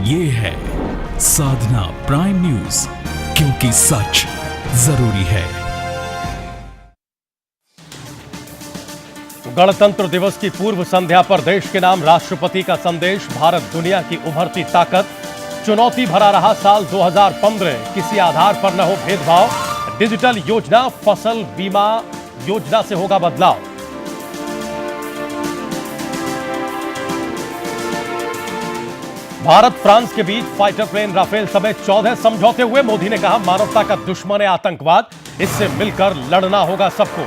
ये है साधना prime news, क्योंकि सच जरूरी है। गणतंत्र दिवस की पूर्व संध्या पर देश के नाम राष्ट्रपति का संदेश। भारत दुनिया की उभरती ताकत। चुनौती भरा रहा साल 2015, किसी आधार पर न हो भेदभाव। डिजिटल योजना, फसल बीमा योजना से होगा बदलाव। भारत फ्रांस के बीच फाइटर प्लेन राफेल समेत 14 समझौते हुए। मोदी ने कहा, मानवता का दुश्मन है आतंकवाद, इससे मिलकर लड़ना होगा सबको।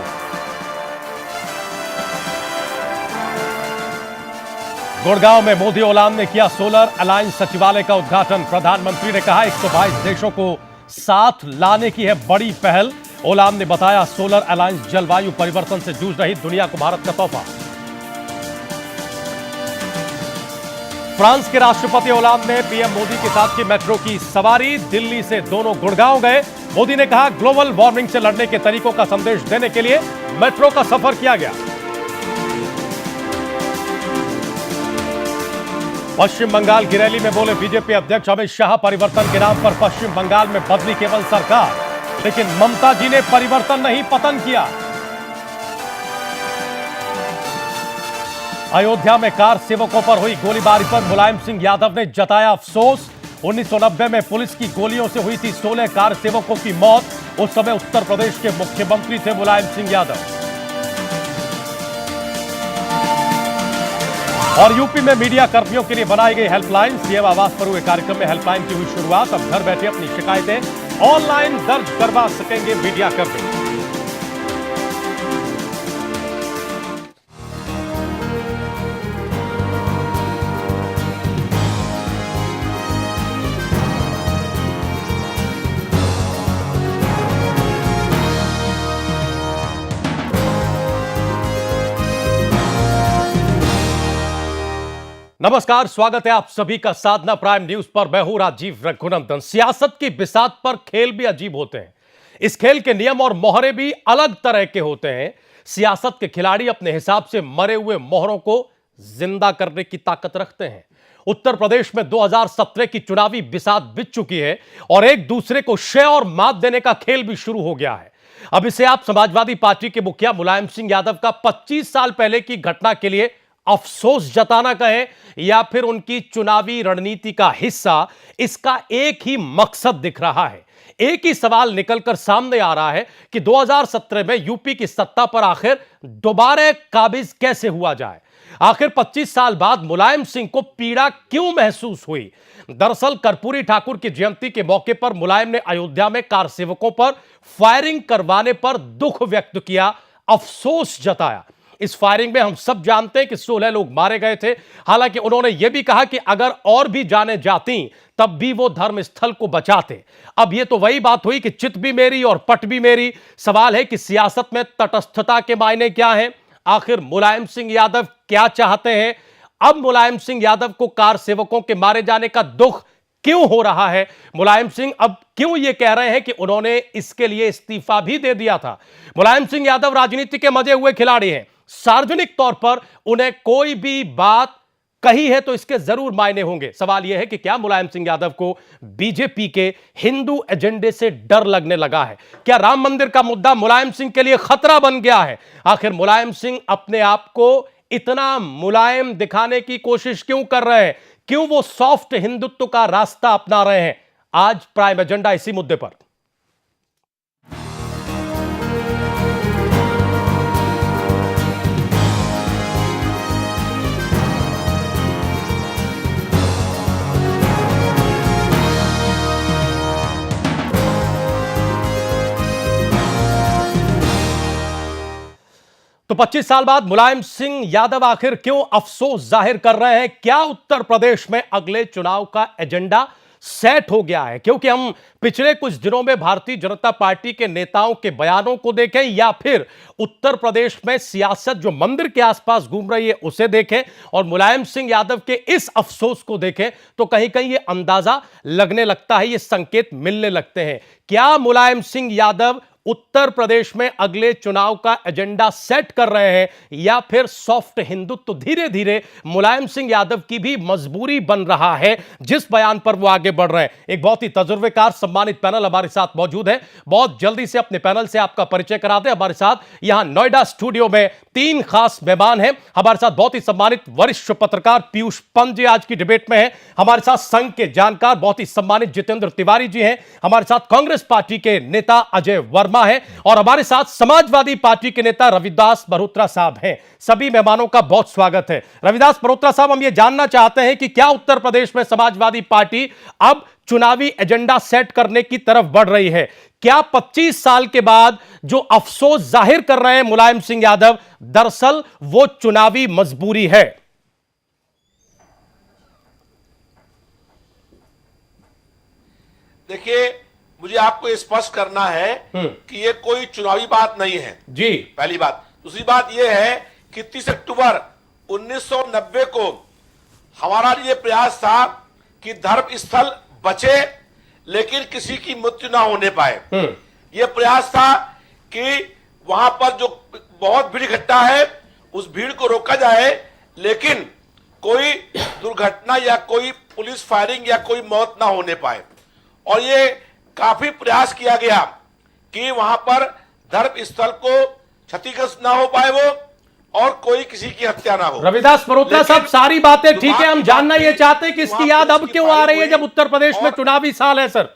गुड़गांव में मोदी ओलाम ने किया सोलर अलायंस सचिवालय का उद्घाटन। प्रधानमंत्री ने कहा, 122 देशों को साथ लाने की है बड़ी पहल। ओलाम ने बताया, सोलर अलायंस जलवायु परिवर्तन से जूझ रही दुनिया को भारत का तोहफा। फ्रांस के राष्ट्रपति ओलाम ने पीएम मोदी के साथ की मेट्रो की सवारी। दिल्ली से दोनों गुड़गांव गए। मोदी ने कहा, ग्लोबल वार्मिंग से लड़ने के तरीकों का संदेश देने के लिए मेट्रो का सफर किया गया। पश्चिम बंगाल की रैली में बोले बीजेपी अध्यक्ष अमित शाह, परिवर्तन के नाम पर पश्चिम बंगाल में बदली केवल सरकार, लेकिन ममता जी ने परिवर्तन नहीं पतन किया। अयोध्या में कार सेवकों पर हुई गोलीबारी पर मुलायम सिंह यादव ने जताया अफसोस। 1990 में पुलिस की गोलियों से हुई थी 16 कार सेवकों की मौत। उस समय उत्तर प्रदेश के मुख्यमंत्री थे मुलायम सिंह यादव। और यूपी में मीडिया कर्मियों के लिए बनाई गई हेल्पलाइन। सीएम आवास पर हुए कार्यक्रम में हेल्पलाइन की हुई शुरुआत। अब घर बैठे अपनी शिकायतें ऑनलाइन दर्ज करवा सकेंगे मीडिया कर्मी। नमस्कार, स्वागत है आप सभी का साधना प्राइम न्यूज पर। मैं हूं राजीव रघुनंदन। सियासत की बिसात पर खेल भी अजीब होते हैं। इस खेल के नियम और मोहरे भी अलग तरह के होते हैं। सियासत के खिलाड़ी अपने हिसाब से मरे हुए मोहरों को जिंदा करने की ताकत रखते हैं। उत्तर प्रदेश में 2017 की चुनावी बिसात बीत चुकी है और एक दूसरे को शय और मात देने का खेल भी शुरू हो गया है। अब इसे आप समाजवादी पार्टी के मुखिया मुलायम सिंह यादव का 25 साल पहले की घटना के लिए अफसोस जताना कहें या फिर उनकी चुनावी रणनीति का हिस्सा, इसका एक ही मकसद दिख रहा है। एक ही सवाल निकलकर सामने आ रहा है कि 2017 में यूपी की सत्ता पर आखिर दोबारा काबिज कैसे हुआ जाए। आखिर 25 साल बाद मुलायम सिंह को पीड़ा क्यों महसूस हुई। दरअसल कर्पूरी ठाकुर की जयंती के मौके पर मुलायम ने अयोध्या में कार सेवकों पर फायरिंग करवाने पर दुख व्यक्त किया, अफसोस जताया। इस फायरिंग में हम सब जानते हैं कि 16 लोग मारे गए थे। हालांकि उन्होंने यह भी कहा कि अगर और भी जाने जाती तब भी वो धर्म स्थल को बचाते। अब यह तो वही बात हुई कि चित भी मेरी और पट भी मेरी। सवाल है कि सियासत में तटस्थता के मायने क्या हैं? आखिर मुलायम सिंह यादव क्या चाहते हैं? अब मुलायम सिंह यादव को कार सेवकों के मारे जाने का दुख क्यों हो रहा है? मुलायम सिंह अब क्यों यह कह रहे हैं कि उन्होंने इसके लिए इस्तीफा भी दे दिया था? मुलायम सिंह यादव राजनीति के मजे हुए खिलाड़ी हैं। सार्वजनिक तौर पर उन्हें कोई भी बात कही है तो इसके जरूर मायने होंगे। सवाल यह है कि क्या मुलायम सिंह यादव को बीजेपी के हिंदू एजेंडे से डर लगने लगा है? क्या राम मंदिर का मुद्दा मुलायम सिंह के लिए खतरा बन गया है? आखिर मुलायम सिंह अपने आप को इतना मुलायम दिखाने की कोशिश क्यों कर रहे हैं? क्यों वो सॉफ्ट हिंदुत्व का रास्ता अपना रहे हैं? आज प्राइम एजेंडा इसी मुद्दे पर। तो 25 साल बाद मुलायम सिंह यादव आखिर क्यों अफसोस जाहिर कर रहे हैं? क्या उत्तर प्रदेश में अगले चुनाव का एजेंडा? सेट हो गया है? क्योंकि हम पिछले कुछ दिनों में भारतीय जनता पार्टी के नेताओं के बयानों को देखें या फिर उत्तर प्रदेश में सियासत जो मंदिर के आसपास घूम रही है उसे देखें और मुलायम सिंह यादव के इस अफसोस को देखें तो कहीं कहीं ये अंदाजा लगने लगता है, ये संकेत मिलने लगते हैं। क्या मुलायम सिंह यादव उत्तर प्रदेश में अगले चुनाव का एजेंडा सेट कर रहे हैं या फिर सॉफ्ट हिंदुत्व धीरे धीरे मुलायम सिंह यादव की भी मजबूरी बन रहा है जिस बयान पर वो आगे बढ़ रहे हैं? एक बहुत ही तजुर्बेकार सम्मानित पैनल हमारे साथ मौजूद है। बहुत जल्दी से अपने पैनल से आपका परिचय कराते हैं। हमारे साथ यहां नोएडा स्टूडियो में 3 खास मेहमान हैं। हमारे साथ बहुत ही सम्मानित वरिष्ठ पत्रकार पीयूष पंत जी आज की डिबेट में हैं। हमारे साथ संघ के जानकार बहुत ही सम्मानित जितेंद्र तिवारी जी हैं। हमारे साथ कांग्रेस पार्टी के नेता अजय वर्मा है और हमारे साथ समाजवादी पार्टी के नेता रविदास मल्होत्रा साहब हैं। सभी मेहमानों का बहुत स्वागत है। रविदास मल्होत्रा साहब, हम ये जानना चाहते हैं कि क्या उत्तर प्रदेश में समाजवादी पार्टी अब चुनावी एजेंडा सेट करने की तरफ बढ़ रही है? क्या 25 साल के बाद जो अफसोस जाहिर कर रहे हैं मुलायम सिंह यादव, दरअसल वो चुनावी मजबूरी है? देखिए, मुझे आपको स्पष्ट करना है कि ये कोई चुनावी बात नहीं है जी। पहली बात। दूसरी बात यह है कि 30 अक्टूबर 1990 को हमारा ये प्रयास था कि धर्म स्थल बचे लेकिन किसी की मृत्यु ना होने पाए। यह प्रयास था कि वहां पर जो बहुत भीड़ इकट्ठा है उस भीड़ को रोका जाए लेकिन कोई दुर्घटना या कोई पुलिस फायरिंग या कोई मौत ना होने पाए। और ये काफी प्रयास किया गया कि वहां पर धर्म स्थल को क्षतिग्रस्त ना हो पाए वो और कोई किसी की हत्या ना हो। रविदास मल्होत्रा साहब, सारी बातें ठीक है, हम जानना ये चाहते हैं कि इसकी याद अब क्यों आ रही है जब उत्तर प्रदेश में चुनावी साल है? सर,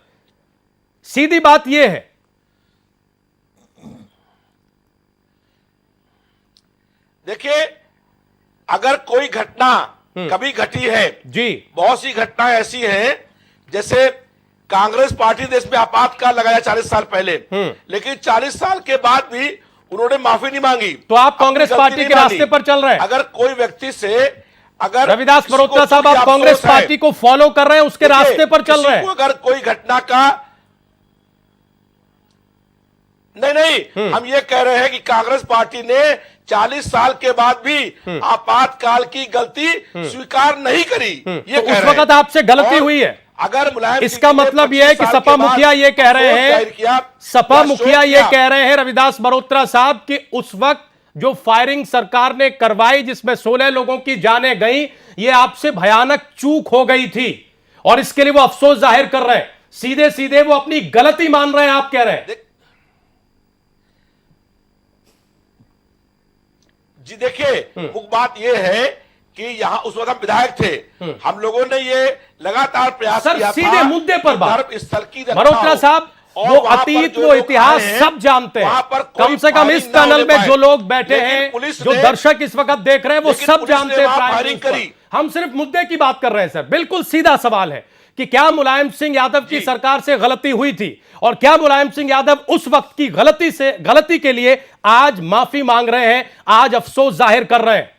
सीधी बात यह है। देखिए, अगर कोई घटना कभी घटी है जी, बहुत सी घटनाएं ऐसी हैं, जैसे कांग्रेस पार्टी देश में आपातकाल लगाया 40 साल पहले, लेकिन 40 साल के बाद भी उन्होंने माफी नहीं मांगी। तो आप कांग्रेस पार्टी के रास्ते पर चल रहे हैं? अगर कोई व्यक्ति से अगर रविदास मल्होत्रा साहब, आप कांग्रेस पार्टी को फॉलो कर रहे हैं, उसके रास्ते पर चल रहे हैं? अगर कोई घटना का नहीं, हम ये कह रहे हैं कि कांग्रेस पार्टी ने 40 साल के बाद भी आपातकाल की गलती स्वीकार नहीं करी। ये तो उस वक्त आपसे गलती हुई है। अगर मुलायम, इसका मतलब यह है कि सपा मुखिया ये कह रहे हैं, सपा मुखिया ये कह रहे हैं रविदास मल्होत्रा साहब कि उस वक्त जो फायरिंग सरकार ने करवाई जिसमें 16 लोगों की जानें गई, ये आपसे भयानक चूक हो गई थी और इसके लिए वो अफसोस जाहिर कर रहे हैं। सीधे सीधे वो अपनी गलती मान रहे हैं, आप कह रहे हैं। जी देखिए, मुख्य बात यह है कि यहाँ उस वक्त हम विधायक थे, हम लोगों ने ये लगातार प्रयास किया था। सीधे मुद्दे पर बात, धर्म स्थल की मल्होत्रा साहब, वो अतीत वो इतिहास सब जानते हैं। कम से कम इस पैनल में जो लोग बैठे हैं, जो दर्शक इस वक्त देख रहे हैं, वो सब जानते हैं। हम सिर्फ मुद्दे की बात कर रहे हैं सर। बिल्कुल सीधा सवाल है कि क्या मुलायम सिंह यादव की सरकार से गलती हुई थी और क्या मुलायम सिंह यादव उस वक्त की गलती के लिए आज माफी मांग रहे हैं, आज अफसोस जाहिर कर रहे हैं?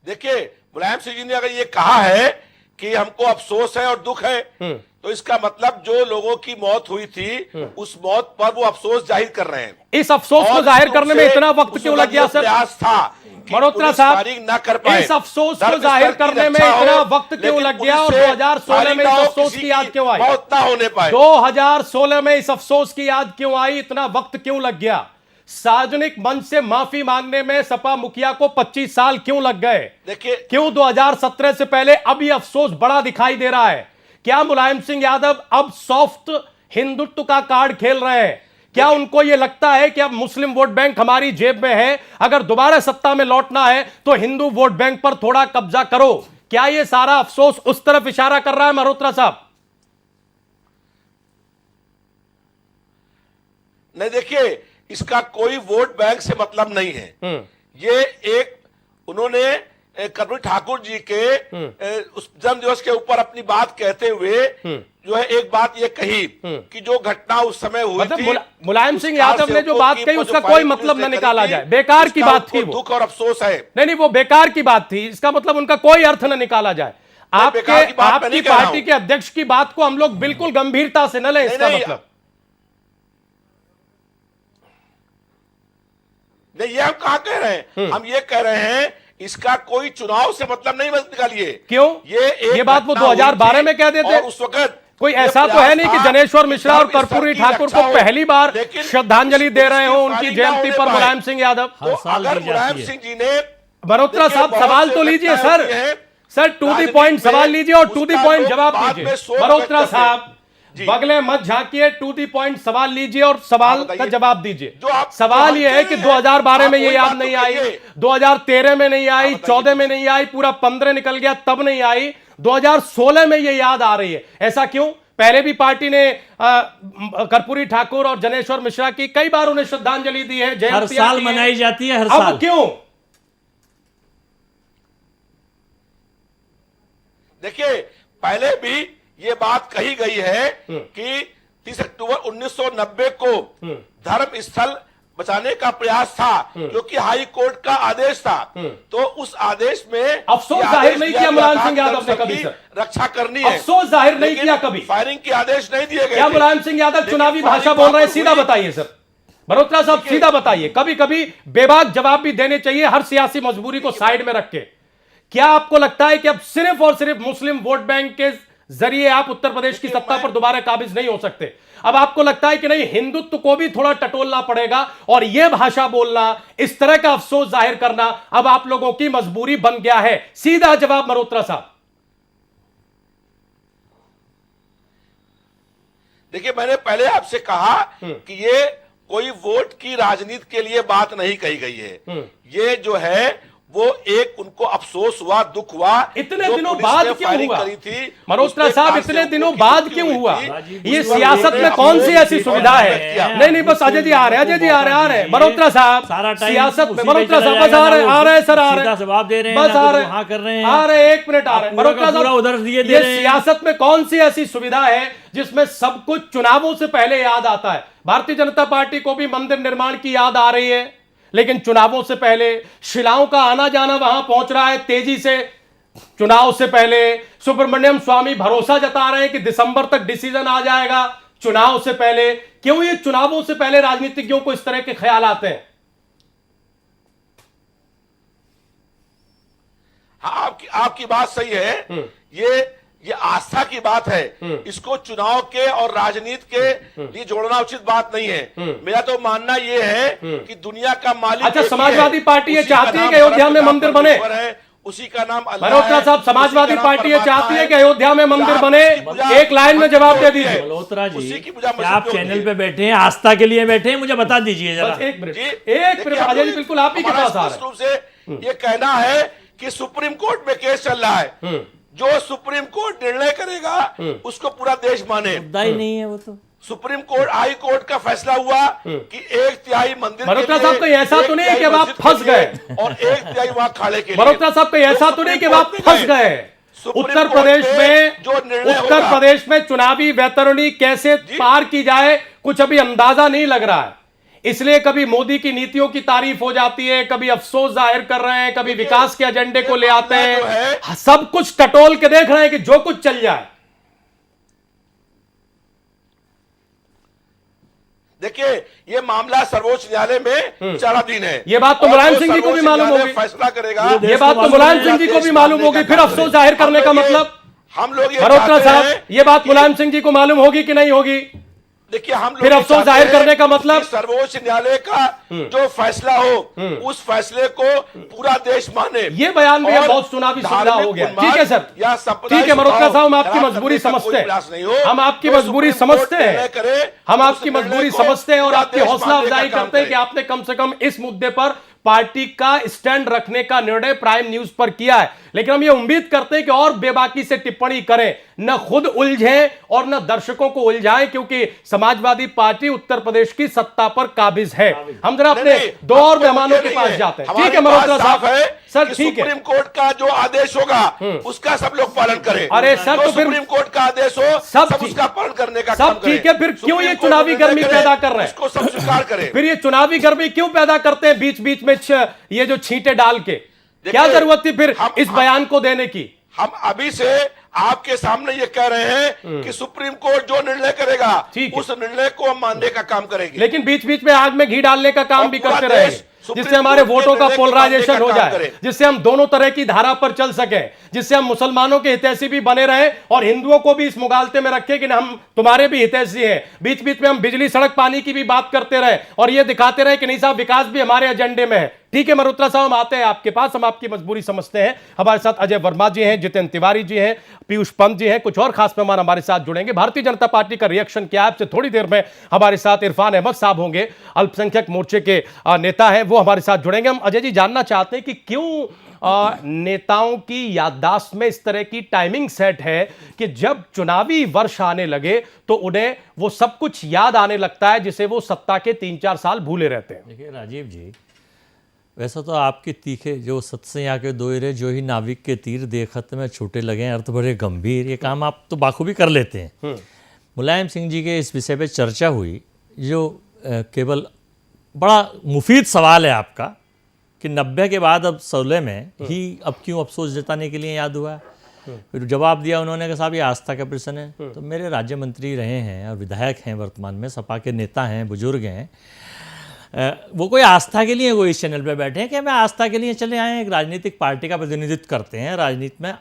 देखिए, मुलायम सिंह जी ने अगर ये कहा है कि हमको अफसोस है और दुख है, तो इसका मतलब जो लोगों की मौत हुई थी उस मौत पर वो अफसोस जाहिर कर रहे हैं। इस अफसोस को जाहिर करने में इतना वक्त क्यों लग गया सर? प्रयास था मल्होत्रा साहब, ना कर पाए। इस अफसोस को जाहिर करने में इतना वक्त क्यों लग गया और 2016 में इस अफसोस की याद क्यों आई? मौत ना होने पाए। 2016 में इस अफसोस की याद क्यों आई? इतना वक्त क्यों लग गया? सार्वजनिक मंच से माफी मांगने में सपा मुखिया को 25 साल क्यों लग गए? देखिए, क्यों 2017 से पहले अब ये अफसोस बड़ा दिखाई दे रहा है? क्या मुलायम सिंह यादव अब सॉफ्ट हिंदुत्व का कार्ड खेल रहे हैं? क्या उनको यह लगता है कि अब मुस्लिम वोट बैंक हमारी जेब में है, अगर दोबारा सत्ता में लौटना है तो हिंदू वोट बैंक पर थोड़ा कब्जा करो? क्या यह सारा अफसोस उस तरफ इशारा कर रहा है मल्होत्रा साहब? नहीं, देखिए, इसका कोई वोट बैंक से मतलब नहीं है। ये एक उन्होंने कर्पूरी ठाकुर जी के उस जन्म दिवस के ऊपर अपनी बात कहते हुए जो है एक बात ये कही कि जो घटना उस समय हुई मतलब थी, मुलायम सिंह यादव ने जो बात कही उसका कोई मतलब न निकाला जाए, बेकार की बात थी वो। दुख और अफसोस है। नहीं, वो बेकार की बात थी, इसका मतलब उनका कोई अर्थ न निकाला जाए। आपकी पार्टी के अध्यक्ष की बात को हम लोग बिल्कुल गंभीरता से न लें, इसका मतलब नहीं। ये हम कहां कह रहे हैं? हम ये कह रहे हैं इसका कोई चुनाव से मतलब नहीं निकालिए। क्यों? ये बात वो 2012 में कह देते। उस वक्त कोई ऐसा तो है नहीं कि जनेश्वर मिश्रा और कर्पूरी ठाकुर को पहली बार श्रद्धांजलि दे रहे हो उनकी जयंती पर मुलायम सिंह यादव। तो अगर मुलायम सिंह जी ने, मल्होत्रा साहब सवाल तो लीजिए सर, टू दी पॉइंट सवाल लीजिए और टू दी पॉइंट जवाब दीजिए। मल्होत्रा साहब बगले मत झांकिए, टू दी पॉइंट सवाल लीजिए और सवाल का जवाब दीजिए। सवाल यह है कि 2012 में ये याद नहीं आई, 2013 में नहीं आई, 14 में नहीं आई, पूरा 15 निकल गया तब नहीं आई, 2016 में ये याद आ रही है। ऐसा क्यों? पहले भी पार्टी ने कर्पूरी ठाकुर और जनेश्वर मिश्रा की कई बार उन्हें श्रद्धांजलि दी है, हर साल मनाई जाती है, हर साल। अब क्यों? देखिए, पहले भी ये बात कही गई है कि 30 अक्टूबर 1990 को धर्म स्थल बचाने का प्रयास था, जो कि हाई कोर्ट का आदेश था। तो उस आदेश में अफसोस जाहिर नहीं किया मुलायम सिंह यादव ने कभी, सर रक्षा करनी है। अफसोस जाहिर नहीं किया कभी। फायरिंग के आदेश नहीं दिए गए। क्या मुलायम सिंह यादव चुनावी भाषा बोल रहे हैं? सीधा बताइए सर, मल्होत्रा साहब सीधा बताइए। कभी कभी बेबाक जवाब भी देने चाहिए, हर सियासी मजबूरी को साइड में रख के। क्या आपको लगता है कि अब सिर्फ और सिर्फ मुस्लिम वोट बैंक के जरिए आप उत्तर प्रदेश की सत्ता पर दोबारा काबिज नहीं हो सकते? अब आपको लगता है कि नहीं, हिंदुत्व को भी थोड़ा टटोलना पड़ेगा और यह भाषा बोलना, इस तरह का अफसोस जाहिर करना अब आप लोगों की मजबूरी बन गया है? सीधा जवाब मल्होत्रा साहब। देखिए, मैंने पहले आपसे कहा कि ये कोई वोट की राजनीति के लिए बात नहीं कही गई है। ये जो है वो एक उनको अफसोस हुआ, दुख हुआ। इतने दिनों बाद क्यों हुआ मल्होत्रा साहब? इतने दिनों बाद क्यों हुआ? ये सियासत में कौन सी ऐसी सुविधा है? नहीं, बस अजय जी आ रहे हैं, अजय जी आ रहे हैं। मल्होत्रा साहब सियासत में, मल्होत्रा साहब बस आ रहे हैं सर, आ रहे हैं, जवाब दे रहे हैं, बस आ रहे हैं, आ रहे हैं, 1 मिनट आ रहे हैं। मल्होत्रा साहब उधर दिए ये सियासत में कौन सी ऐसी सुविधा है जिसमें सब कुछ चुनावों से पहले याद आता है? भारतीय जनता पार्टी को भी मंदिर निर्माण की याद आ रही है, लेकिन चुनावों से पहले शिलाओं का आना जाना वहां पहुंच रहा है तेजी से। चुनाव से पहले सुब्रमण्यम स्वामी भरोसा जता रहे हैं कि दिसंबर तक डिसीजन आ जाएगा। चुनाव से पहले क्यों ये चुनावों से पहले राजनीतिज्ञों को इस तरह के ख्याल आते हैं? हाँ, आपकी बात सही है। ये आस्था की बात है। इसको चुनाव के और राजनीति के लिए जोड़ना उचित बात नहीं है। मेरा तो मानना ये है कि दुनिया का मालिक, अच्छा, समाजवादी पार्टी ये चाहती है कि अयोध्या में मंदिर बने, उसी का नाम अल्लाह है। मल्होत्रा साहब, समाजवादी पार्टी ये चाहती है कि अयोध्या में मंदिर बने। एक लाइन में जवाब दे दीजिए मल्होत्रा जी। आप चैनल पे बैठे हैं, आस्था के लिए बैठे हैं, मुझे बता दीजिए जरा। एक मिनट अजय जी, बिल्कुल आप ही के पास आ रहे हैं। से ये कहना है कि सुप्रीम कोर्ट में केस चल रहा है, जो सुप्रीम कोर्ट निर्णय करेगा उसको पूरा देश माने। मुद्दा ही नहीं है वो तो। सुप्रीम कोर्ट, हाई कोर्ट का फैसला हुआ कि 1/3 मंदिर, मल्होत्रा साहब कहीं ऐसा तो नहीं कि आप फंस गए और 1/3 वहां खाड़े के लिए। मल्होत्रा साहब कहीं ऐसा तो नहीं कि आप फंस गए? उत्तर प्रदेश में चुनावी वैतरणी कैसे पार की जाए कुछ अभी अंदाजा नहीं लग रहा है। इसलिए कभी मोदी की नीतियों की तारीफ हो जाती है, कभी अफसोस जाहिर कर रहे हैं, कभी विकास के एजेंडे को ले आते हैं, सब कुछ टटोल के देख रहे हैं कि जो कुछ चल जाए। देखिए, ये मामला सर्वोच्च न्यायालय में चाराधीन है। ये बात तो मुलायम सिंह जी को भी मालूम होगी, फैसला करेगा। ये बात तो मुलायम सिंह जी को भी मालूम होगी, फिर अफसोस जाहिर करने का मतलब? हम लोग मल्होत्रा साहब, ये बात मुलायम सिंह जी को मालूम होगी कि नहीं होगी? देखिए, हम फिर अफसोस जाहिर करने का मतलब? सर्वोच्च न्यायालय का जो फैसला हो उस फैसले को पूरा देश माने। ये बयान भी बहुत चुनावी सुविधा हो गया। ठीक है सर, ठीक है मल्होत्रा साहब, हम आपकी मजबूरी समझते हैं, हम आपकी मजबूरी समझते हैं, हम आपकी मजबूरी समझते हैं और आपकी हौसला अफजाई करते हैं कि आपने कम से कम इस मुद्दे पर पार्टी का स्टैंड रखने का निर्णय प्राइम न्यूज पर किया है। लेकिन हम ये उम्मीद करते हैं कि और बेबाकी से टिप्पणी करें, न खुद उलझें और न दर्शकों को उलझाएं, क्योंकि समाजवादी पार्टी उत्तर प्रदेश की सत्ता पर काबिज है। हम जरा अपने 2 और मेहमानों के पास जाते हैं। ठीक है मल्होत्रा साहब, सर, कि ठीक है। सुप्रीम कोर्ट का जो आदेश होगा उसका सब लोग पालन करें। अरे सर, तो फिर सुप्रीम कोर्ट का आदेश हो सब सब ठीक- उसका पालन करने का सब काम करें। ठीक है, फिर क्यों सुप्रीम ये कोर्ट चुनावी निर्णय गर्मी करे, पैदा कर रहे हैं? इसको सब स्वीकार करें। फिर ये चुनावी गर्मी क्यों पैदा करते हैं बीच बीच में ये जो छींटे डाल के? क्या जरूरत थी फिर इस बयान को देने की? हम अभी से आपके सामने ये कह रहे हैं कि सुप्रीम कोर्ट जो निर्णय करेगा ठीक है। उस निर्णय को हम मानने का काम करेंगे। लेकिन बीच बीच में आग में घी डालने का काम और भी पूरा करते देश रहेंगे, सुप्रीम जिससे हमारे कोर्ट के वोटों का निर्णय को पोलराइजेशन मानने हो का काम जाए, करे। जिससे हम दोनों तरह की धारा पर चल सके, जिससे हम मुसलमानों के हितैषी भी बने रहे और हिंदुओं को भी इस मुगालते में रखें कि हम तुम्हारे भी हितैषी हैं। बीच बीच में हम बिजली, सड़क, पानी की भी बात करते रहे और ये दिखाते रहे कि नहीं साहब, विकास भी हमारे एजेंडे में है। ठीक है मल्होत्रा साहब, हम आते हैं आपके पास, हम आपकी मजबूरी समझते हैं। हमारे साथ अजय वर्मा जी हैं, जितेंद्र तिवारी जी हैं, पीयूष पंत जी हैं, कुछ और खास मेहमान हमारे साथ जुड़ेंगे। भारतीय जनता पार्टी का रिएक्शन क्या है, आपसे थोड़ी देर में हमारे साथ इरफान अहमद साहब होंगे, अल्पसंख्यक मोर्चे के नेता हैं, वो हमारे साथ जुड़ेंगे। हम अजय जी जानना चाहते हैं कि क्यों नेताओं की याददाश्त में इस तरह की टाइमिंग सेट है कि जब चुनावी वर्ष आने लगे तो उन्हें वो सब कुछ याद आने लगता है जिसे वो सत्ता के 3-4 साल भूले रहते हैं। देखिए राजीव जी, वैसा तो आपके तीखे जो सत्संग आके दोहरे जो ही नाविक के तीर देखत में छूटे लगे अर्थ बड़े गंभीर, ये काम आप तो बाखूबी कर लेते हैं। मुलायम सिंह जी के इस विषय पे चर्चा हुई, जो केवल बड़ा मुफीद सवाल है आपका कि 90 के बाद अब 16 में ही अब क्यों अफसोस जताने के लिए याद हुआ। फिर जवाब दिया उन्होंने कि साहब ये आस्था का प्रश्न है। तो मेरे राज्य मंत्री रहे हैं और विधायक हैं, वर्तमान में सपा के नेता हैं, बुजुर्ग हैं, वो कोई आस्था के लिए वो इस चैनल पे बैठे हैं कि मैं आस्था के लिए चले आए हैं। एक राजनीतिक पार्टी का प्रतिनिधित्व करते हैं, राजनीति में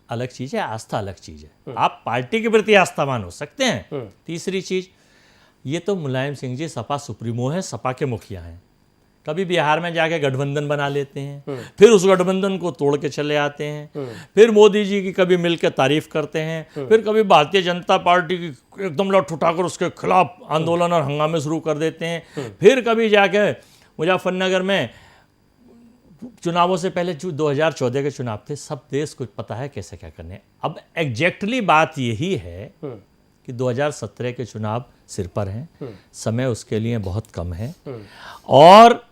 अलग चीज़ है, आस्था अलग चीज़ है। आप पार्टी के प्रति आस्थावान हो सकते हैं। तीसरी चीज़, ये तो मुलायम सिंह जी सपा सुप्रीमो है, सपा के मुखिया हैं, कभी बिहार में जाके गठबंधन बना लेते हैं, फिर उस गठबंधन को तोड़ के चले आते हैं, फिर मोदी जी की कभी मिलकर तारीफ करते हैं, फिर कभी भारतीय जनता पार्टी की एकदम लठ उठाकर उसके खिलाफ आंदोलन और हंगामे शुरू कर देते हैं, फिर कभी जाके मुजफ्फरनगर में चुनावों से पहले जो 2014 के चुनाव थे, सब देश को पता है कैसे क्या करने। अब एग्जैक्टली बात यही है कि 2017 के चुनाव सिर पर हैं, समय उसके लिए बहुत कम है, और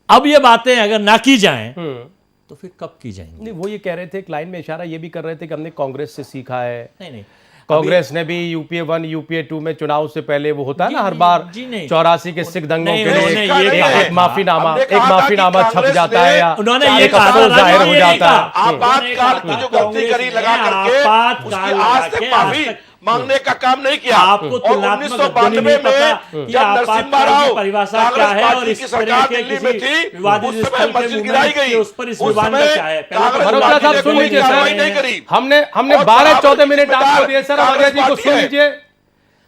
अब ये बातें अगर ना की जाएं तो फिर कब की जाएंगी? नहीं, वो ये कह रहे थे, एक लाइन में इशारा ये भी कर रहे थे कि हमने कांग्रेस से सीखा है। नहीं, कांग्रेस ने भी यूपीए 1, यूपीए 2 में चुनाव से पहले वो होता है ना हर बार 84 के सिख दंगों के लिए एक माफीनामा छप जाता है या उन्होंने ये एक अफसोस जाहिर हो जाता है। आपातकाल की जो गलती करी लगा करके उसकी आज तक माफी मांगने का काम नहीं किया। आपको और 1992 में जब नरसिम्हा राव परिभाषा क्या है और कांग्रेस इस पार्टी की तरह सरकार के दिल्ली में किसी थी, विवादित उस समय स्थल के मस्जिद गिराई मूवमेंट गई। के उस पर इस उस विवाद का समय क्या है? कांग्रेस मल्होत्रा पार्टी साहब ने सुन कोई लीजिए कार्रवाई सर, नहीं करी। हमने और 12-14 मिनट जिम्मेदार आपको दिए सर। अजय जी को कांग्रेस सुन पार्टी लीजिए।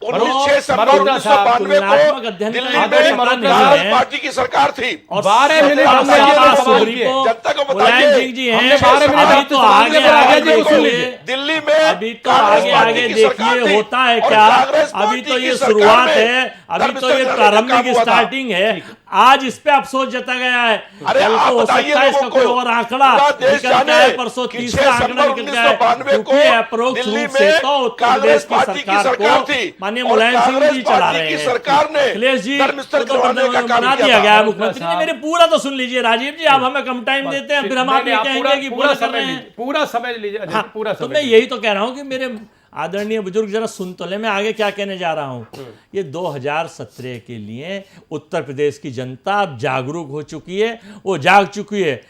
19 सितंबर मल्होत्रा साहब, 1992 तुलनात्मक को अध्ययन दिल्ली का में मल्होत्रा कांग्रेस साहब, पार्टी की सरकार थी। और 12 मिनट हमने आपसे सवाल किए। जनता को मुलायम बताइए, सिंह जी हमने हैं, 12 मिनट अभी आपसे तो सवाल आगे किए, आगे आगे को सुन लीजिए। देखिए, दिल्ली में अभी तो कांग्रेस आगे पार्टी आगे की सरकार देखिए थी। होता है और क्या। कांग्रेस अभी पार्टी तो की ये सरकार शुरुआत में है, अभी धर्म तो ये संकट प्रारंभिक का काम हुआ था। स्टार्टिंग है। आज इस पे अफसोस जता गया है, अरे कल आप को हो बताइए सकता है इसका लोगों कोई को, और आंकड़ा पूरा देश निकल जाने जाए, परसों कि 30 आंकड़ा 6 निकल जाए, सितंबर क्योंकि अप्रोक्ष दिल्ली रूप से में तो उत्तर कांग्रेस प्रदेश की पार्टी की सरकार सरकार थी को माननीय और मुलायम सिंह कांग्रेस जी चला पार्टी रहे की हैं। सरकार ने अखिलेश जी धर्म स्थल तो करवाने का काम बना किया दिया था। गया है मुख्यमंत्री ने। मेरे पूरा तो सुन लीजिए राजीव जी, आप हमें कम टाइम देते हैं, फिर हम आप ये कहेंगे कि पूरा बोले कर समय रहे हैं। लीजिए, पूरा समय लीजिए अजय जी, हाँ, पूरा तो समय मैं लीजिए। यही तो कह रहा हूं कि मेरे आदरणीय बुजुर्ग जरा सुन तो ले, मैं आगे क्या कहने जा रहा हूं। ये 2017 के लिए उत्तर प्रदेश की जनता अब जागरूक हो चुकी है, वो जाग चुकी है,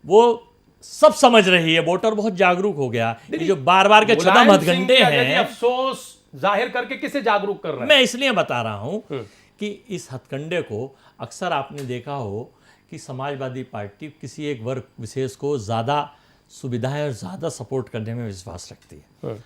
वो सब समझ रही है। वोटर बहुत जागरूक हो गया। ये जो बार बार के चुनाव मुलायम सिंह हथगंडे जी अजय जी हैं, अफसोस जाहिर करके किसे जागरूक कर रहे हैं? मैं इसलिए बता रहा हूं कि इस हथकंडे को अक्सर आपने देखा हो कि समाजवादी पार्टी किसी एक वर्ग विशेष को ज़्यादा सुविधाएं और ज़्यादा सपोर्ट करने में विश्वास रखती है।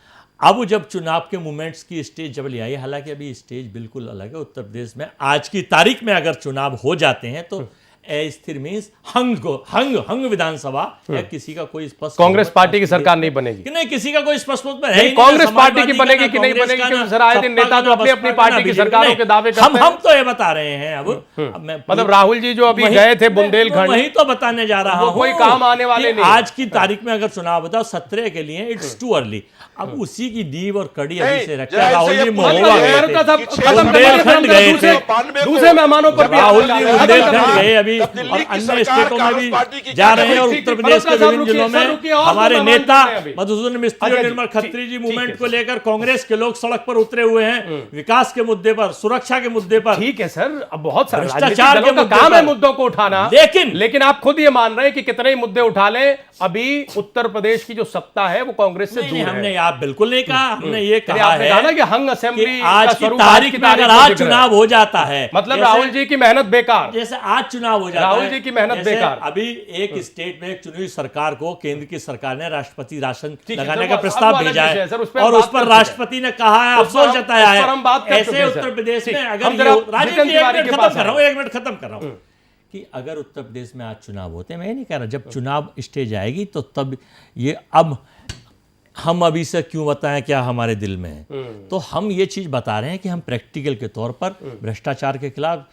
अब जब चुनाव के मूवमेंट्स की स्टेज जब ले आई, हालांकि अभी स्टेज बिल्कुल अलग है उत्तर प्रदेश में। आज की तारीख में अगर चुनाव हो जाते हैं तो अस्थिर मीन्स हंग विधानसभा या किसी का कोई स्पष्ट कांग्रेस पार्टी की सरकार नहीं बनेगी कि नहीं, किसी का कोई स्पष्ट मत है ही नहीं, कांग्रेस ना पार्टी की समाजवादी बनेगी का, कि ना नहीं कांग्रेस बनेगी, का, क्योंकि ना सर आए दिन सपा नेता का, तो ना अपनी बसपा अपनी का, पार्टी ना की बीजेपी सरकारों नहीं। के दावे करते हैं। हम तो ये बता रहे हैं अब मैं मतलब राहुल जी जो अभी गए थे बुंदेलखंड, वही तो बताने जा रहा वो हूं कोई काम आने वाले कि नहीं। आज की तारीख में अगर चुनाव होता 17 के लिए इट्स टू अर्ली। अब उसी की नींव और कड़ी अभी से रखा। जरा राहुल इससे जी ये महोबा पूछिए, गए थे। मल्होत्रा साहब कि खत्म कर दीजिए, बुंदेलखंड फिर हम गए दूसरे थे। दूसरे मेहमानों पर भी राहुल जी खत्म कर बुंदेलखंड दीजिए। गए अभी भी तब और दिल्ली की अन्य सरकार स्टेटों में कांग्रेस भी पार्टी की जा क्या रहे हैं और करेगी? उत्तर प्रदेश के विभिन्न जिलों में हमारे नेता मधुसूदन मिस्त्री और निर्मल खत्री जी मूवमेंट को लेकर कांग्रेस के लोग सड़क पर उतरे हुए हैं, विकास के मुद्दे पर, सुरक्षा के मुद्दे पर। ठीक है सर, अब बहुत सारे भ्रष्टाचार राजनीतिक दलों के का मुद्दे काम है पर। मुद्दों को उठाना, लेकिन आप खुद ये मान रहे हैं कि कितने ही मुद्दे उठा लें, अभी उत्तर प्रदेश की जो सत्ता है वो कांग्रेस से दूर है। हमने आप बिल्कुल नहीं कहा, हमने ये कहा आपने है कहा ना कि हंग असेंबली आज की तारीख में अगर आज चुनाव हो जाता है, मतलब राहुल जी की मेहनत बेकार, जैसे आज चुनाव हो जाता है, राहुल जी की मेहनत बेकार। अभी एक स्टेट में एक चुनी सरकार को केंद्र की सरकार ने राष्ट्रपति राशन ठीक है, लगाने सर, का वो प्रस्ताव अलग भेजा विषय है है, सर, उस पर और हम उस बात पर कर चुके हैं। राष्ट्रपति ने कहा है, अफसोस जताया उस पर हम बात कर है। चुके ऐसे हैं, सर। उत्तर प्रदेश ठीक, में हम अगर जरा राजनीति जितेंद्र तिवारी के पास खत्म कर रहा हूँ, एक मिनट खत्म कर रहा हूँ कि अगर उत्तर प्रदेश में आज चुनाव होते हैं, मैं ये नहीं कह रहा जब चुनाव स्टेज आएगी तो तब ये, अब हम अभी से क्यों बताएं क्या हमारे दिल में है, तो हम ये चीज बता रहे हैं कि हम प्रैक्टिकल के तौर पर भ्रष्टाचार के खिलाफ,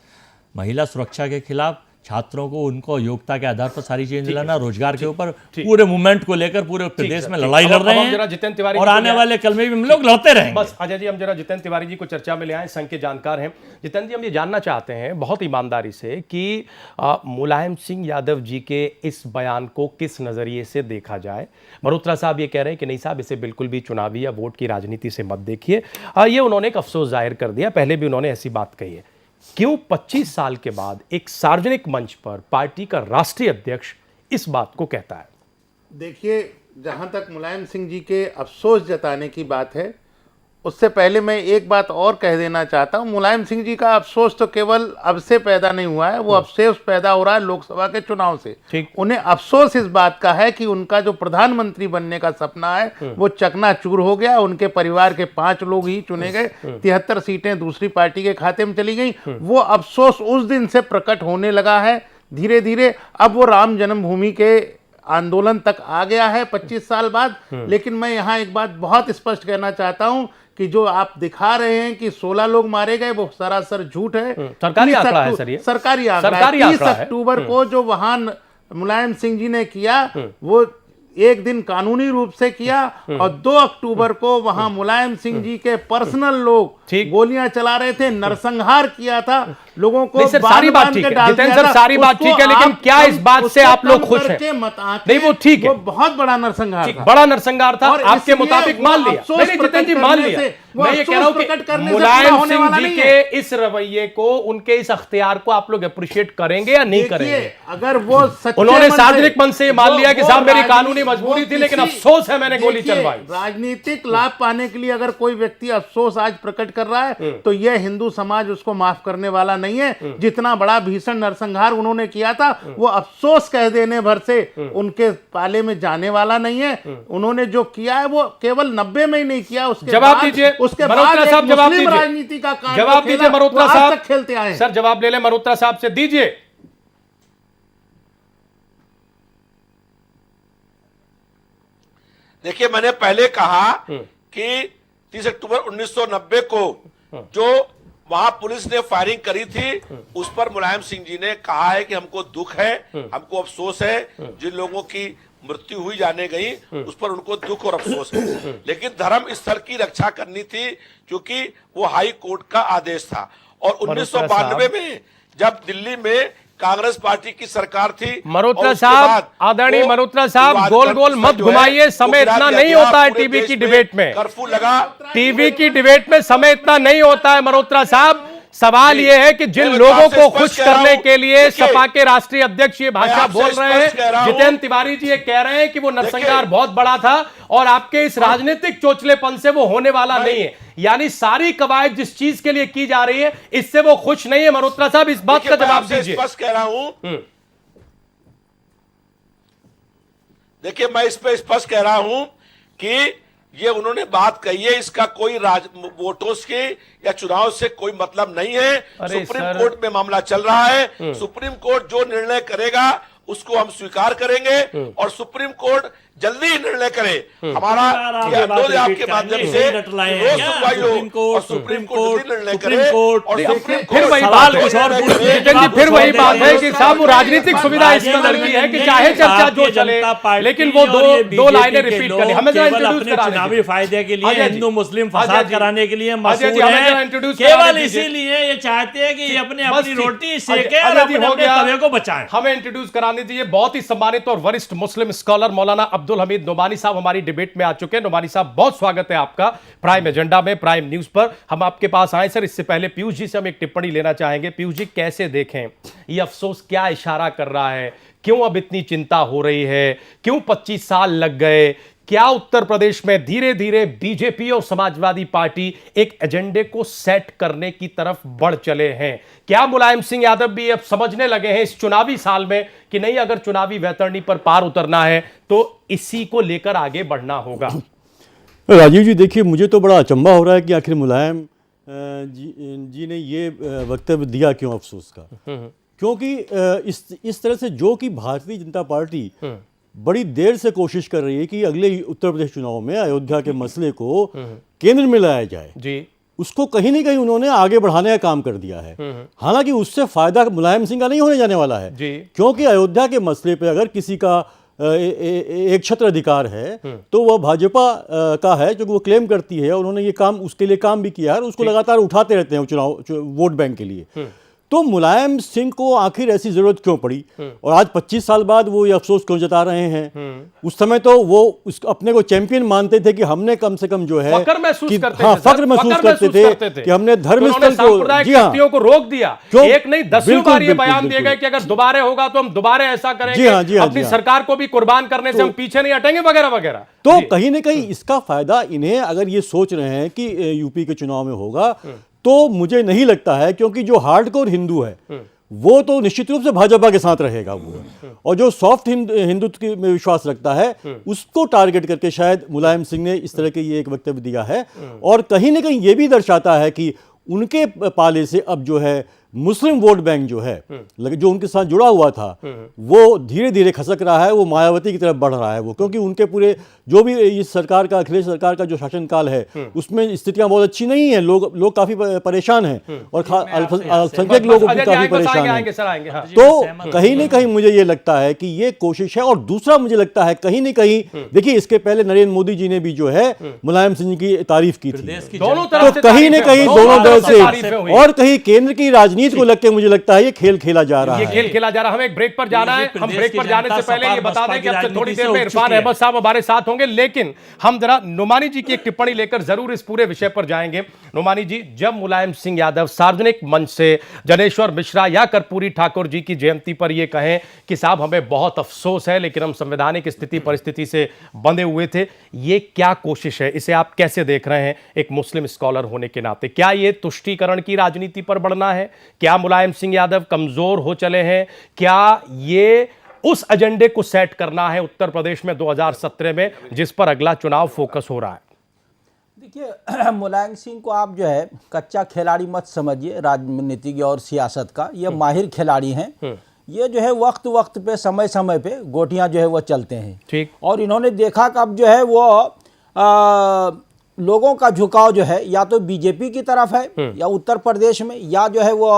महिला सुरक्षा के खिलाफ, छात्रों को उनको योग्यता के आधार पर सारी चीजें दिलाना, रोजगार के ऊपर पूरे मूवमेंट को लेकर पूरे प्रदेश में लड़ाई लड़ रहे हैं और आने वाले कल में भी हम लोग लड़ते रहेंगे। बस अजय जी, हम जरा जितेंद्र तिवारी जी को चर्चा में ले आए, संघ के जानकार हैं। जितेंद्र जी, हम ये जानना चाहते हैं बहुत ईमानदारी से कि मुलायम सिंह यादव जी के इस बयान को किस नजरिए से देखा जाए। मल्होत्रा साहब ये कह रहे हैं कि नहीं साहब, इसे बिल्कुल भी चुनावी या वोट की राजनीति से मत देखिए। ये उन्होंने एक अफसोस जाहिर कर दिया, पहले भी उन्होंने ऐसी बात कही है। क्यों 25 साल के बाद एक सार्वजनिक मंच पर पार्टी का राष्ट्रीय अध्यक्ष इस बात को कहता है? देखिए, जहां तक मुलायम सिंह जी के अफसोस जताने की बात है, उससे पहले मैं एक बात और कह देना चाहता हूं। मुलायम सिंह जी का अफसोस तो केवल अब से पैदा नहीं हुआ है, वो अफसोस पैदा हो रहा है लोकसभा के चुनाव से। उन्हें अफसोस इस बात का है कि उनका जो प्रधानमंत्री बनने का सपना है वो चकनाचूर हो गया। उनके परिवार के 5 लोग ही चुने गए, 73 सीटें दूसरी पार्टी के खाते में चली गई। वो अफसोस उस दिन से प्रकट होने लगा है धीरे धीरे। अब वो राम जन्मभूमि के आंदोलन तक आ गया है 25 साल बाद। लेकिन मैं यहाँ एक बात बहुत स्पष्ट कहना चाहता हूँ कि जो आप दिखा रहे हैं कि 16 लोग मारे गए, वो सरासर झूठ है। सरकारी आंकड़ा है सर, ये सरकारी आंकड़ा है। 30 अक्टूबर को जो वहां मुलायम सिंह जी ने किया, वो एक दिन कानूनी रूप से किया और 2 अक्टूबर को वहां मुलायम सिंह जी के पर्सनल लोग गोलियां चला रहे थे, नरसंहार किया था लोगों को। सारी बात ठीक है जितेंद्र सर, सारी बात ठीक है, लेकिन क्या इस बात से आप लोग खुश हैं? नहीं, वो ठीक है, वो बहुत बड़ा नरसंहार था, बड़ा नरसंहार था, आपके मुताबिक मान लिया। नहीं जितेंद्र जी, मान लिया। मैं ये कह रहा हूं कि मुलायम सिंह जी के इस रवैये को, उनके इस अख्तियार को आप लोग अप्रिशिएट करेंगे या नहीं करेंगे? अगर वो उन्होंने सार्वजनिक मंच से मान लिया कि साहब मेरी कानूनी मजबूरी थी, लेकिन अफसोस है मैंने गोली चलवाई। राजनीतिक लाभ पाने के लिए अगर कोई व्यक्ति अफसोस आज प्रकट कर रहा है तो यह हिंदू समाज उसको माफ करने वाला नहीं है। जितना बड़ा भीषण नरसंहार उन्होंने किया था, वो अफसोस कह देने भर से उनके पाले में जाने वाला नहीं है। उन्होंने जो किया है वो केवल 90 में ही नहीं किया, उसके जवाब दीजिए उसके मल्होत्रा साहब, जवाब दीजिए राजनीति का कार्ड जवाब दीजिए मल्होत्रा साहब, खेलते आए। सर जवाब ले ले मल्होत्रा साहब से, दीजिए। देखिए, मैंने पहले कहा कि 30 अक्टूबर 1990 को जो वहां पुलिस ने फायरिंग करी थी, उस पर मुलायम सिंह जी ने कहा है कि हमको दुख है, हमको अफसोस है, जिन लोगों की मृत्यु हुई जाने गई उस पर उनको दुख और अफसोस है। लेकिन धर्म स्थल की रक्षा करनी थी क्योंकि वो हाई कोर्ट का आदेश था। और 1992 में जब दिल्ली में कांग्रेस पार्टी की सरकार थी, मल्होत्रा साहब, आदरणीय मल्होत्रा साहब, गोल गोल मत घुमाइए, समय इतना नहीं होता है टीवी की डिबेट में। कर्फ्यू लगा, टीवी की डिबेट में समय इतना नहीं होता है मल्होत्रा साहब। सवाल यह है कि जिन लोगों को खुश करने के लिए सपा के राष्ट्रीय अध्यक्ष ये भाषा बोल रहे हैं, जितेंद्र तिवारी जी ये कह रहे हैं कि वो नरसंहार बहुत बड़ा था और आपके इस राजनीतिक चोचलेपन से वो होने वाला नहीं है, यानी सारी कवायद जिस चीज के लिए की जा रही है इससे वो खुश नहीं है। मल्होत्रा साहब, इस बात का जवाब दीजिए। स्पष्ट कह रहा हूं, देखिए मैं इस पे स्पष्ट कह रहा हूं कि ये उन्होंने बात कही है, इसका कोई वोटों के या चुनाव से कोई मतलब नहीं है। सुप्रीम कोर्ट में मामला चल रहा है, सुप्रीम कोर्ट जो निर्णय करेगा उसको हम स्वीकार करेंगे और सुप्रीम कोर्ट जल्दी ही निर्णय करे। हमारा ये अनुरोध है आपके माध्यम से रोज सुनवाई हो और सुप्रीम कोर्ट जल्दी निर्णय करे और फिर वही बात है, फिर वही बात है कि साहब वो राजनीतिक सुविधा इस कदर की है कि चाहे चर्चा जो चले, लेकिन वो दो लाइनें रिपीट करनी। हमें जरा इंट्रोड्यूस करा चुनावी फायदे के लिए, हिंदू मुस्लिम फसाद कराने के लिए मशहूर है, केवल इसीलिए ये चाहते हैं कि ये अपने अपनी रोटी सेके और अपने तवे को बचाएं। हमें इंट्रोड्यूस कराने दीजिए बहुत ही सम्मानित और वरिष्ठ मुस्लिम स्कॉलर मौलाना अब्दुल हमीद नोमानी साहब हमारी डिबेट में आ चुके हैं। नोमानी साहब, बहुत स्वागत है आपका प्राइम एजेंडा में, प्राइम न्यूज पर। हम आपके पास आए सर, इससे पहले पीयूष जी से हम एक टिप्पणी लेना चाहेंगे। पीयूष जी, कैसे देखें ये अफसोस, क्या इशारा कर रहा है, क्यों अब इतनी चिंता हो रही है, क्यों 25 साल लग गए, क्या उत्तर प्रदेश में धीरे धीरे बीजेपी और समाजवादी पार्टी एक एजेंडे को सेट करने की तरफ बढ़ चले हैं? क्या मुलायम सिंह यादव भी अब समझने लगे हैं इस चुनावी साल में कि नहीं, अगर चुनावी वैतरणी पर पार उतरना है तो इसी को लेकर आगे बढ़ना होगा? राजीव जी, देखिए, मुझे तो बड़ा अचंभा हो रहा है कि आखिर मुलायम जी ने ये वक्तव्य दिया क्यों अफसोस का। क्योंकि इस तरह से जो कि भारतीय जनता पार्टी बड़ी देर से कोशिश कर रही है कि अगले उत्तर प्रदेश चुनाव में अयोध्या के मसले को केंद्र में लाया जाए जी, उसको कहीं ना कहीं उन्होंने आगे बढ़ाने का काम कर दिया है। हालांकि उससे फायदा मुलायम सिंह का नहीं होने जाने वाला है जी, क्योंकि अयोध्या के मसले पे अगर किसी का एक छत्र अधिकार है तो वह भाजपा का है, जो वो क्लेम करती है। उन्होंने ये काम, उसके लिए काम भी किया है और उसको लगातार उठाते रहते हैं चुनाव वोट बैंक के लिए। तो मुलायम सिंह को आखिर ऐसी जरूरत क्यों पड़ी और आज 25 साल बाद वो ये अफसोस क्यों जता रहे हैं? उस समय तो वो अपने को चैंपियन मानते थे कि हमने कम से कम जो है फक्र महसूस करते हाँ, फक्र महसूस करते थे कि हमने धर्म स्थल को, जी हाँ, को रोक दिया। एक नहीं 10 बार ये बयान दिए गए कि अगर दोबारा होगा तो हम दोबारा ऐसा करेंगे, अपनी सरकार को भी कुर्बान करने से हम पीछे नहीं हटेंगे, वगैरह वगैरह। तो कहीं ना कहीं इसका फायदा इन्हें, अगर ये सोच रहे हैं कि यूपी के चुनाव में होगा, तो मुझे नहीं लगता है, क्योंकि जो हार्डकोर हिंदू है वो तो निश्चित रूप से भाजपा के साथ रहेगा वो, और जो सॉफ्ट हिंदुत्व में विश्वास रखता है उसको टारगेट करके शायद मुलायम सिंह ने इस तरह के ये एक वक्तव्य दिया है। और कहीं ना कहीं ये भी दर्शाता है कि उनके पाले से अब जो है मुस्लिम वोट बैंक जो है, जो उनके साथ जुड़ा हुआ था, वो धीरे धीरे खसक रहा है, वो मायावती की तरफ बढ़ रहा है वो, क्योंकि उनके पूरे जो भी इस सरकार का, अखिलेश सरकार का जो शासनकाल है उसमें स्थितियां बहुत अच्छी नहीं है। लोग काफी परेशान हैं और अल्पसंख्यक लोग भी काफी परेशान हैं। तो कहीं ना कहीं मुझे ये लगता है कि ये कोशिश है। और दूसरा मुझे लगता है कहीं ना कहीं, देखिए, इसके पहले नरेंद्र मोदी जी ने भी जो है मुलायम सिंह की तारीफ की थी, तो कहीं ना कहीं दोनों दल से, और कहीं केंद्र की राजनीति को लग के मुझे लगता है ये खेल खेला जा रहा है। ये खेल खेला जा रहा है। हमें एक ब्रेक पर जाना है। हम ब्रेक पर जाने से पहले ये बता दें कि अब से थोड़ी देर में इरफान अहमद साहब हमारे साथ होंगे, लेकिन हम जरा नोमानी जी की एक टिप्पणी लेकर जरूर इस पूरे विषय पर जाएंगे। नोमानी जी, जब मुलायम सिंह यादव सार्वजनिक मंच से जनेश्वर मिश्रा या कर्पूरी ठाकुर जी की जयंती पर यह कहें कि साहब हमें बहुत अफसोस है, लेकिन हम संवैधानिक स्थिति परिस्थिति से बंधे हुए थे, ये क्या कोशिश है? इसे आप कैसे देख रहे हैं एक मुस्लिम स्कॉलर होने के नाते? क्या ये तुष्टीकरण की राजनीति पर बढ़ना है? क्या मुलायम सिंह यादव कमजोर हो चले हैं? क्या ये उस एजेंडे को सेट करना है उत्तर प्रदेश में 2017 में, जिस पर अगला चुनाव फोकस हो रहा है? देखिए, मुलायम सिंह को आप जो है कच्चा खिलाड़ी मत समझिए राजनीति और सियासत का। ये माहिर खिलाड़ी हैं। ये जो है वक्त वक्त पे, समय समय पे गोटियां जो है वो चलते हैं। ठीक। और इन्होंने देखा कि अब जो है वो लोगों का झुकाव जो है या तो बीजेपी की तरफ है या उत्तर प्रदेश में, या जो है वो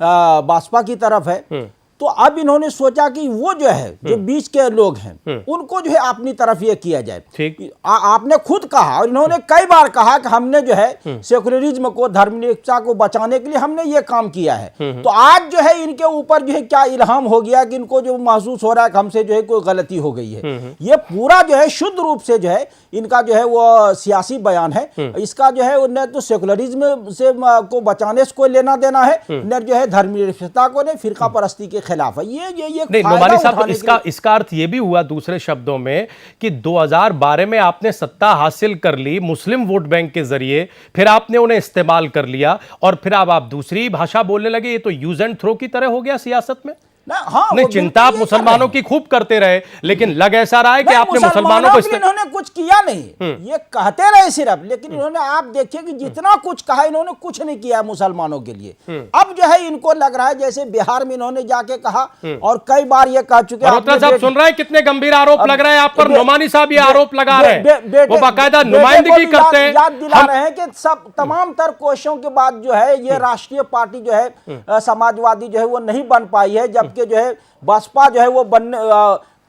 भाजपा की तरफ है। तो अब इन्होंने सोचा कि वो जो है, जो बीच के लोग हैं, उनको जो है अपनी तरफ ये किया जाए। ठीक। आपने खुद कहा और इन्होंने कई बार कहा कि हमने जो है सेकुलरिज्म को, धर्मनिरपेक्षता को बचाने के लिए हमने ये काम किया है। तो आज जो है इनके ऊपर जो है क्या इल्हाम हो गया कि इनको जो महसूस हो रहा है कि हमसे जो है कोई गलती हो गई है। ये पूरा जो है शुद्ध रूप से जो है इनका जो है वो सियासी बयान है। इसका जो है न तो सेकुलरिज्म से को बचाने से कोई लेना देना है, न जो है धर्मनिरपेक्षता को, न फिरका परस्ती के खिलाफ है। ये नहीं, नोमानी साहब, इसका अर्थ ये भी हुआ दूसरे शब्दों में कि 2012 में आपने सत्ता हासिल कर ली मुस्लिम वोट बैंक के जरिए, फिर आपने उन्हें इस्तेमाल कर लिया और फिर अब आप दूसरी भाषा बोलने लगे। ये तो यूज एंड थ्रो की तरह हो गया सियासत में। हाँ, नहीं, वो चिंता आप बिल्कुल ये कर मुसलमानों रहे की खूब करते रहे, लेकिन लग ऐसा रहा है कि नहीं, आपने मुसलमानों को के लिए इन्होंने कुछ किया नहीं, ये कहते रहे सिर्फ, लेकिन इन्होंने, आप देखिए कि जितना कुछ कहा इन्होंने कुछ नहीं किया मुसलमानों के लिए। अब जो है इनको लग रहा है जैसे बिहार में इन्होंने जाके कहा, और कई बार ये कह चुके हैं। मल्होत्रा साहब सुन रहे हैं कितने गंभीर आरोप लग रहे हैं आप पर? नोमानी साहब ये आरोप लगा रहे हैं, वो बाकायदा नुमाइंदगी करते हैं। याद दिला रहे हैं कि सब तमाम तर कोशिशों के बाद जो है ये राष्ट्रीय पार्टी जो है समाजवादी जो है वो नहीं बन पाई है, जबकि जो है बसपा जो है वो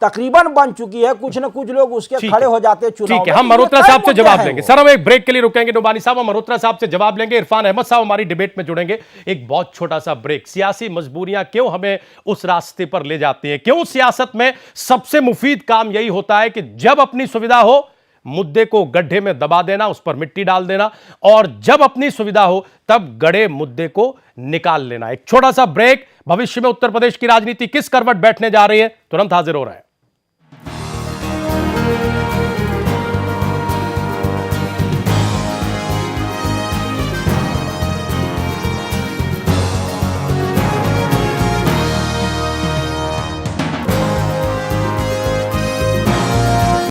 तकरीबन बन चुकी है। कुछ ना कुछ लोग उसके खड़े हो जाते हैं चुनाव में। ठीक है, हम मल्होत्रा साहब से जवाब लेंगे। सर, हम एक ब्रेक के लिए रुकेंगे नुमानी साहब, हम मल्होत्रा साहब से जवाब लेंगे। इरफान अहमद साहब हमारी डिबेट में जुड़ेंगे। एक बहुत छोटा सा ब्रेक। सियासी मजबूरियां क्यों हमें उस रास्ते पर ले जाती हैं? क्यों सियासत में सबसे मुफीद काम यही होता है कि जब अपनी सुविधा हो मुद्दे को गड्ढे में दबा देना, उस पर मिट्टी डाल देना, और जब अपनी सुविधा हो तब गड़े मुद्दे को निकाल लेना। एक छोटा सा ब्रेक। भविष्य में उत्तर प्रदेश की राजनीति किस करवट बैठने जा रही है, तुरंत हाजिर हो रहा है।